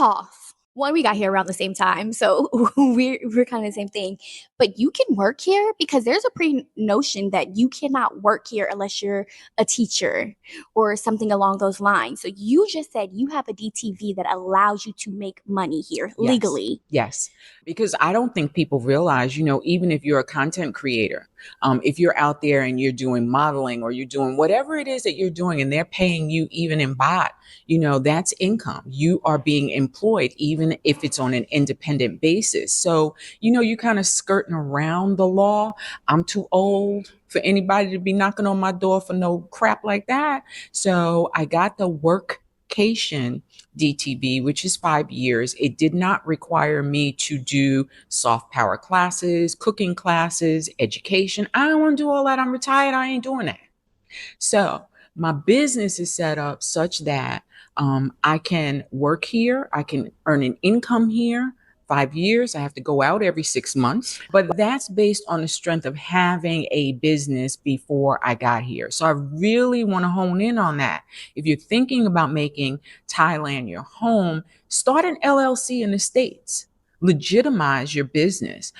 pause. One, we got here around the same time, so we're kind of the same thing. But you can work here because there's a pre-notion that you cannot work here unless you're a teacher or something along those lines. So you just said you have a DTV that allows you to make money here legally. Yes, because I don't think people realize, even if you're a content creator, if you're out there and you're doing modeling or you're doing whatever it is that you're doing and they're paying you even in baht, that's income. You are being employed, even if it's on an independent basis. So, you kind of skirting around the law. I'm too old for anybody to be knocking on my door for no crap like that. So I got the workcation DTV, which is 5 years. It did not require me to do soft power classes, cooking classes, education. I don't want to do all that. I'm retired. I ain't doing that. So my business is set up such that I can work here. I can earn an income here. 5 years. I have to go out every 6 months, but that's based on the strength of having a business before I got here. So I really want to hone in on that. If you're thinking about making Thailand your home, start an LLC in the States. Legitimize your business.